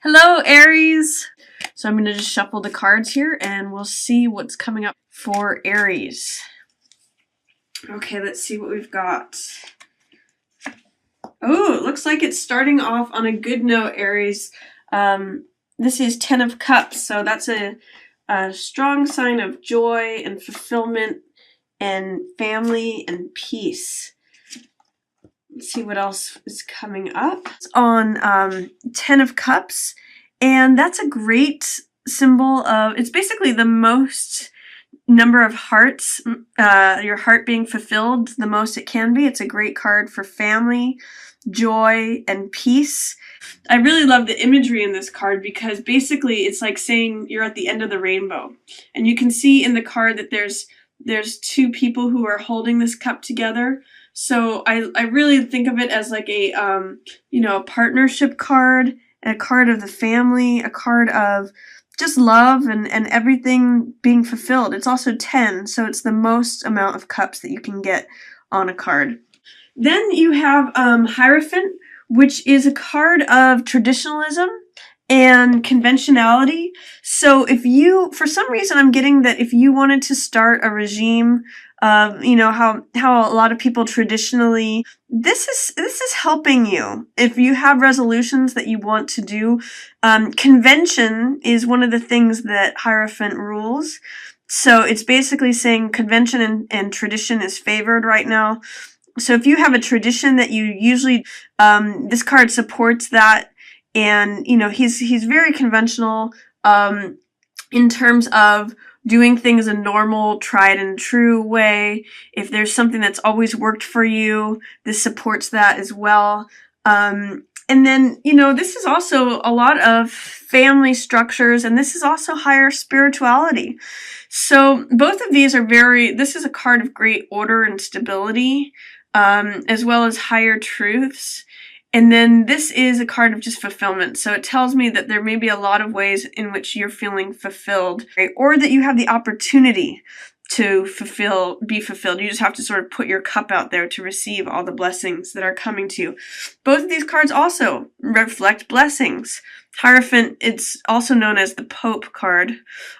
Hello, Aries! So I'm going to just shuffle the cards here and we'll see what's coming up for Aries. Okay, let's see what we've got. Oh, it looks like it's starting off on a good note, Aries. This is 10 of Cups, so that's a strong sign of joy and fulfillment and family and peace. Let's see what else is coming up. It's on 10 of Cups, and that's a great symbol of, it's basically the most number of hearts, your heart being fulfilled the most it can be. It's a great card for family, joy, and peace. I really love the imagery in this card because basically it's like saying you're at the end of the rainbow. And you can see in the card that there's two people who are holding this cup together. So I really think of it as like a a partnership card, a card of the family, a card of just love and everything being fulfilled. It's also 10, so it's the most amount of cups that you can get on a card. Then you have Hierophant, which is a card of traditionalism and conventionality. So if you, for some reason I'm getting that if you wanted to start a regime of, how a lot of people traditionally, this is helping you. If you have resolutions that you want to do, convention is one of the things that Hierophant rules. So it's basically saying convention and tradition is favored right now. So if you have a tradition that you usually, this card supports that. And, he's very conventional in terms of doing things a normal, tried and true way. If there's something that's always worked for you, this supports that as well. And then, this is also a lot of family structures, and this is also higher spirituality. So both of these are this is a card of great order and stability, as well as higher truths. And then this is a card of just fulfillment. So it tells me that there may be a lot of ways in which you're feeling fulfilled, right? Or that you have the opportunity to be fulfilled. You just have to sort of put your cup out there to receive all the blessings that are coming to you. Both of these cards also reflect blessings. Hierophant, it's also known as the Pope card.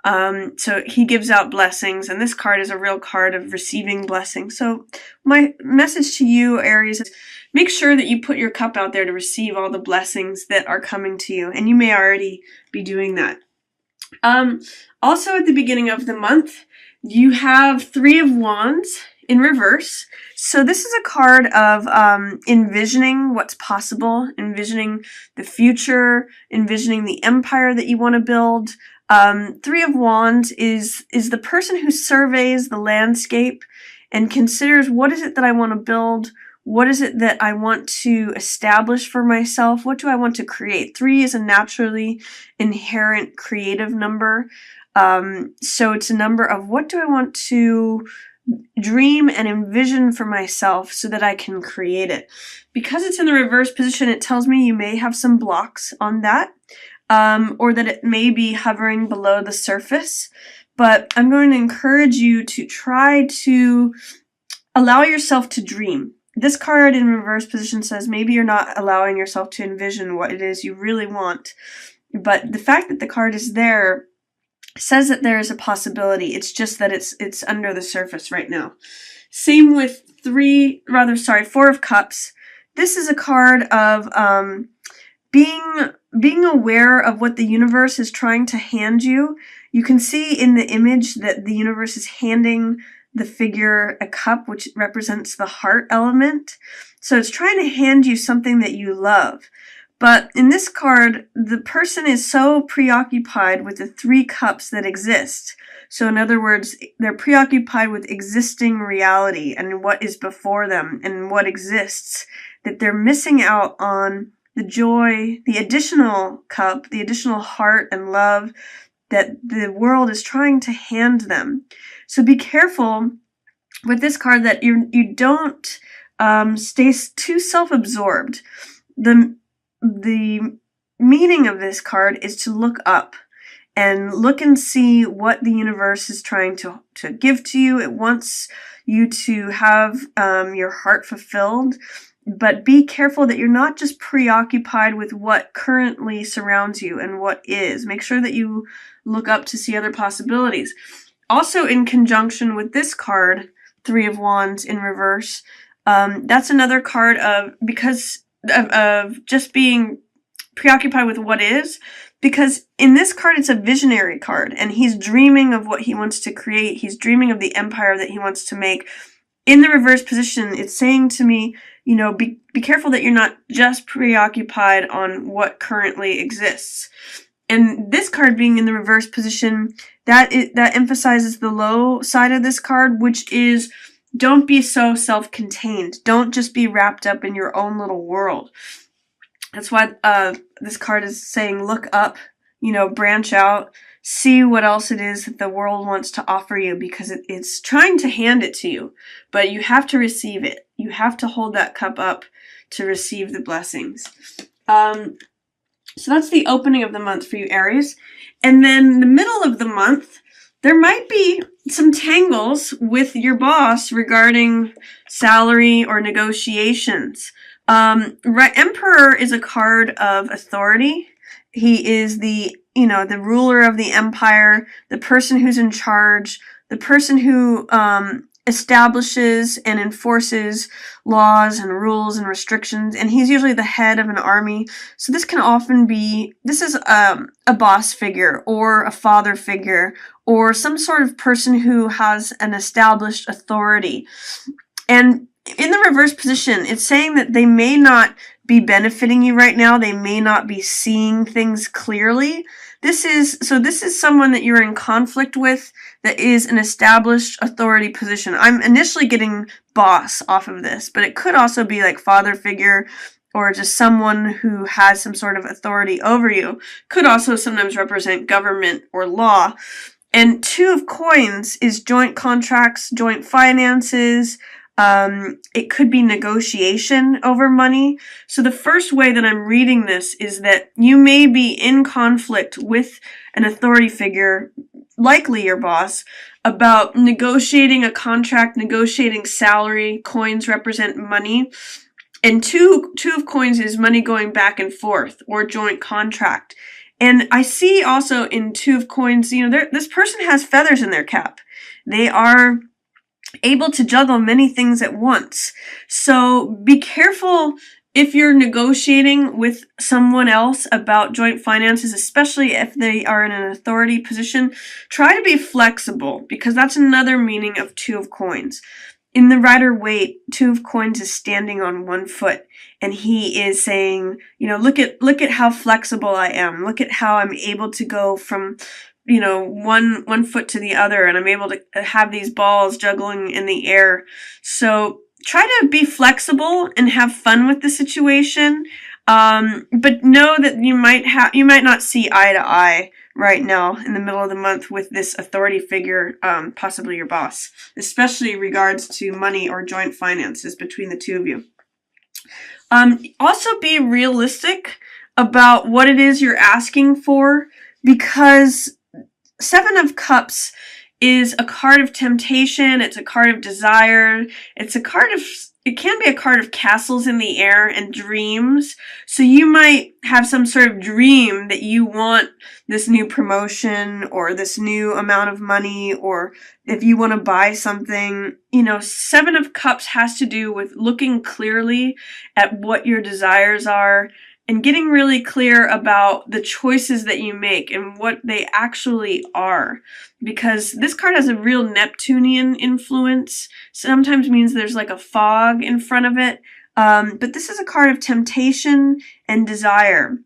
So he gives out blessings, and this card is a real card of receiving blessings. So my message to you, Aries, is make sure that you put your cup out there to receive all the blessings that are coming to you, and you may already be doing that. Also at the beginning of the month, you have 3 of Wands in reverse. So this is a card of envisioning what's possible, envisioning the future, envisioning the empire that you want to build. 3 of Wands is the person who surveys the landscape and considers, what is it that I want to build? What is it that I want to establish for myself? What do I want to create? 3 is a naturally inherent creative number. So it's a number of what do I want to dream and envision for myself so that I can create it. Because it's in the reverse position, it tells me you may have some blocks on that, or that it may be hovering below the surface. But I'm going to encourage you to try to allow yourself to dream. This card in reverse position says maybe you're not allowing yourself to envision what it is you really want. But the fact that the card is there says that there is a possibility. It's just that it's under the surface right now. Same with 4 of Cups. This is a card of being aware of what the universe is trying to hand you. You can see in the image that the universe is handing the figure a cup, which represents the heart element. So it's trying to hand you something that you love. But in this card, the person is so preoccupied with the 3 cups that exist. So in other words, they're preoccupied with existing reality and what is before them and what exists, that they're missing out on the joy, the additional cup, the additional heart and love that the world is trying to hand them. So be careful with this card that you don't stay too self-absorbed. The meaning of this card is to look up and look and see what the universe is trying to give to you. It wants you to have your heart fulfilled. But be careful that you're not just preoccupied with what currently surrounds you and what is. Make sure that you look up to see other possibilities. Also, in conjunction with this card, Three of Wands in reverse, that's another card of just being preoccupied with what is, because in this card it's a visionary card, and he's dreaming of what he wants to create. He's dreaming of the empire that he wants to make. In the reverse position, it's saying to me, be careful that you're not just preoccupied on what currently exists. And this card being in the reverse position, that emphasizes the low side of this card, which is don't be so self-contained. Don't just be wrapped up in your own little world. That's why this card is saying look up, branch out, see what else it is that the world wants to offer you, because it's trying to hand it to you, but you have to receive it. You have to hold that cup up to receive the blessings. So that's the opening of the month for you, Aries. And then the middle of the month, there might be some tangles with your boss regarding salary or negotiations. Emperor is a card of authority. He is the ruler of the empire, the person who's in charge, the person who establishes and enforces laws and rules and restrictions, and he's usually the head of an army. So this can often be, this is a boss figure or a father figure or some sort of person who has an established authority. And in the reverse position, it's saying that they may not be benefiting you right now. They may not be seeing things clearly. This is someone that you're in conflict with that is an established authority position. I'm initially getting boss off of this, but it could also be like father figure or just someone who has some sort of authority over you. Could also sometimes represent government or law. And Two of Coins is joint contracts, joint finances. It could be negotiation over money. So the first way that I'm reading this is that you may be in conflict with an authority figure, likely your boss, about negotiating a contract, negotiating salary. Coins represent money. And two of Coins is money going back and forth or joint contract. And I see also in Two of Coins, this person has feathers in their cap. They are able to juggle many things at once. So be careful if you're negotiating with someone else about joint finances, especially if they are in an authority position. Try to be flexible, because that's another meaning of Two of Coins. In the Rider-Waite, Two of Coins is standing on one foot, and he is saying, look at how flexible I am. Look at how I'm able to go from one foot to the other, and I'm able to have these balls juggling in the air. So try to be flexible and have fun with the situation. But know that you might not see eye to eye right now in the middle of the month with this authority figure, possibly your boss, especially in regards to money or joint finances between the two of you. Also be realistic about what it is you're asking for, because Seven of Cups is a card of temptation. It's a card of desire. It can be a card of castles in the air and dreams. So you might have some sort of dream that you want this new promotion or this new amount of money, or if you want to buy something. Seven of Cups has to do with looking clearly at what your desires are and getting really clear about the choices that you make and what they actually are. Because this card has a real Neptunian influence. Sometimes means there's like a fog in front of it. But this is a card of temptation and desire.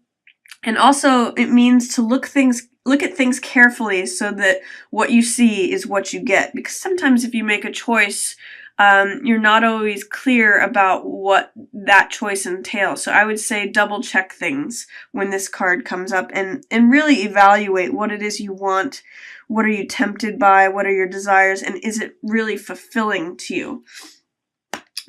And also it means to look at things carefully so that what you see is what you get. Because sometimes if you make a choice, you're not always clear about what that choice entails. So I would say double check things when this card comes up and really evaluate what it is you want. What are you tempted by? What are your desires? And is it really fulfilling to you?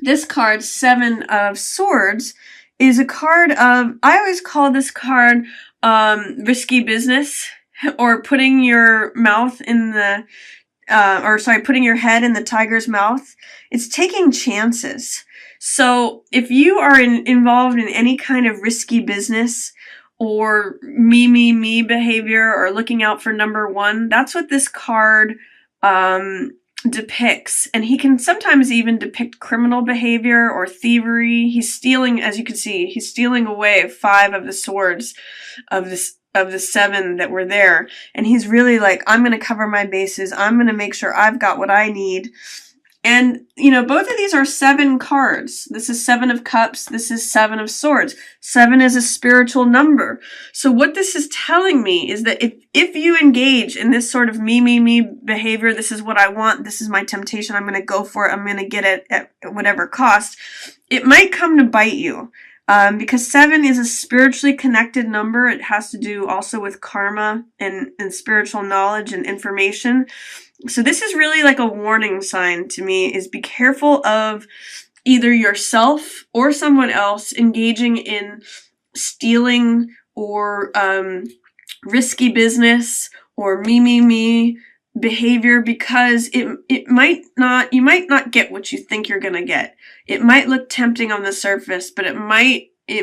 This card, Seven of Swords, is a card of, I always call this card risky business, or putting your mouth in the putting your head in the tiger's mouth. It's taking chances. So if you are involved in any kind of risky business or me behavior or looking out for number one, that's what this card depicts. And he can sometimes even depict criminal behavior or thievery. He's stealing, as you can see, he's stealing away 5 of the swords of the 7 that were there. And he's really like, I'm going to cover my bases. I'm going to make sure I've got what I need. And, you know, both of these are 7 cards. This is 7 of Cups. This is 7 of Swords. 7 is a spiritual number. So what this is telling me is that if you engage in this sort of me behavior, this is what I want, this is my temptation, I'm going to go for it, I'm going to get it at whatever cost, it might come to bite you. Because 7 is a spiritually connected number. It has to do also with karma and spiritual knowledge and information. So this is really like a warning sign to me, is be careful of either yourself or someone else engaging in stealing or risky business or me behavior, because you might not get what you think you're going to get. It might look tempting on the surface, but it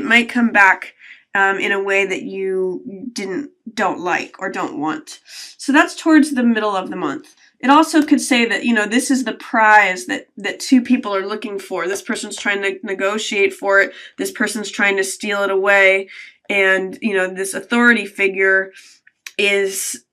might come back in a way that you don't like or don't want. So that's towards the middle of the month. It also could say that, you know, this is the prize that 2 people are looking for. This person's trying to negotiate for it. This person's trying to steal it away. And, you know, this authority figure is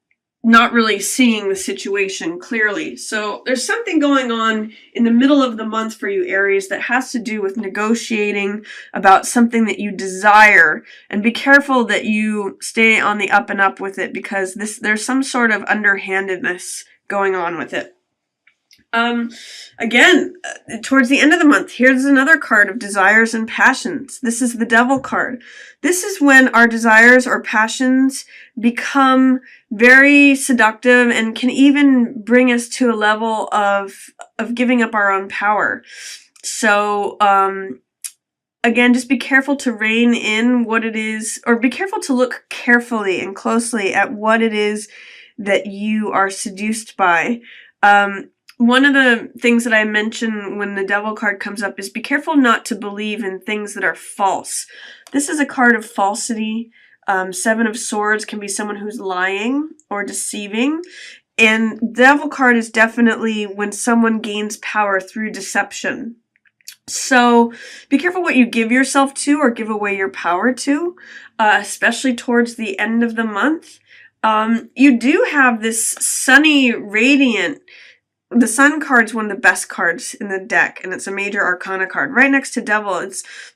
not really seeing the situation clearly. So there's something going on in the middle of the month for you, Aries, that has to do with negotiating about something that you desire. And be careful that you stay on the up and up with it, because there's some sort of underhandedness going on with it. Again, towards the end of the month, here's another card of desires and passions. This is the Devil card. This is when our desires or passions become very seductive and can even bring us to a level of giving up our own power. So, again, just be careful to rein in what it is, or be careful to look carefully and closely at what it is that you are seduced by. One of the things that I mention when the Devil card comes up is be careful not to believe in things that are false. This is a card of falsity. 7 of Swords can be someone who's lying or deceiving. And Devil card is definitely when someone gains power through deception. So be careful what you give yourself to or give away your power to, especially towards the end of the month. You do have this sunny, radiant. The Sun card's one of the best cards in the deck, and it's a major arcana card. Right next to Devil,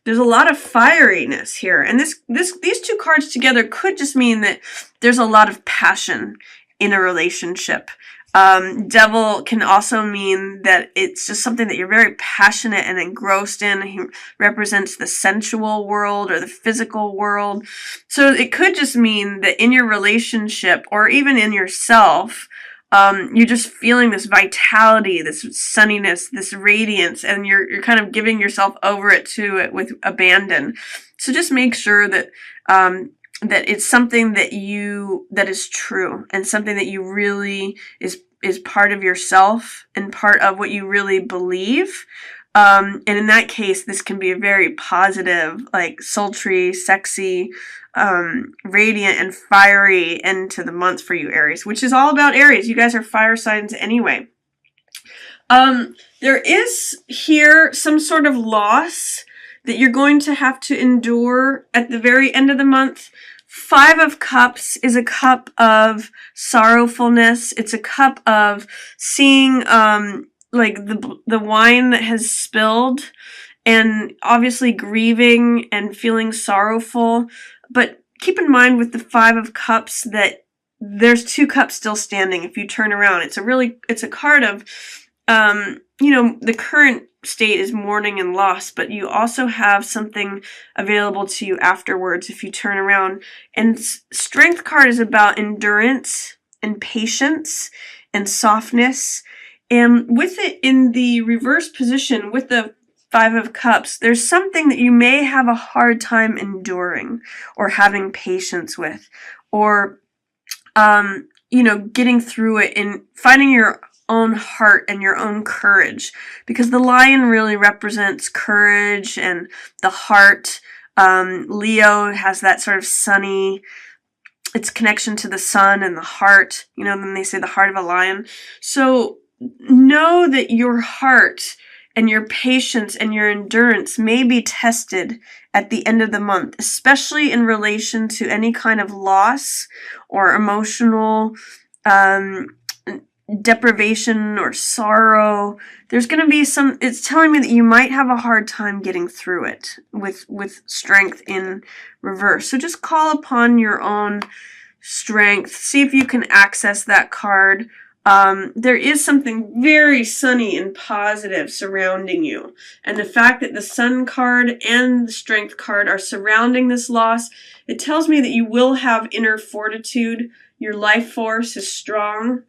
there's a lot of fieriness here. And these 2 cards together could just mean that there's a lot of passion in a relationship. Devil can also mean that it's just something that you're very passionate and engrossed in. He represents the sensual world or the physical world. So it could just mean that in your relationship or even in yourself, you're just feeling this vitality, this sunniness, this radiance, and you're kind of giving yourself over to it with abandon. So just make sure that that it's something that is true and something that you really is part of yourself and part of what you really believe. And in that case, this can be a very positive, like sultry, sexy, radiant and fiery end to the month for you, Aries, which is all about Aries. You guys are fire signs anyway. There is here some sort of loss that you're going to have to endure at the very end of the month. 5 of Cups is a cup of sorrowfulness. It's a cup of seeing like the wine that has spilled, and obviously grieving and feeling sorrowful. But keep in mind with the 5 of Cups that there's 2 cups still standing if you turn around. It's a card of, you know, the current state is mourning and loss, but you also have something available to you afterwards if you turn around. And Strength card is about endurance and patience and softness. And with it in the reverse position, with the 5 of Cups, there's something that you may have a hard time enduring or having patience with, or, you know, getting through it and finding your own heart and your own courage, because the lion really represents courage and the heart. Leo has that sort of sunny, its connection to the sun and the heart. Then they say the heart of a lion. So know that your heart and your patience and your endurance may be tested at the end of the month, especially in relation to any kind of loss or emotional deprivation or sorrow. There's going to be it's telling me that you might have a hard time getting through it with strength in reverse. So just call upon your own strength. See if you can access that card. There is something very sunny and positive surrounding you. And the fact that the Sun card and the Strength card are surrounding this loss, it tells me that you will have inner fortitude. Your life force is strong.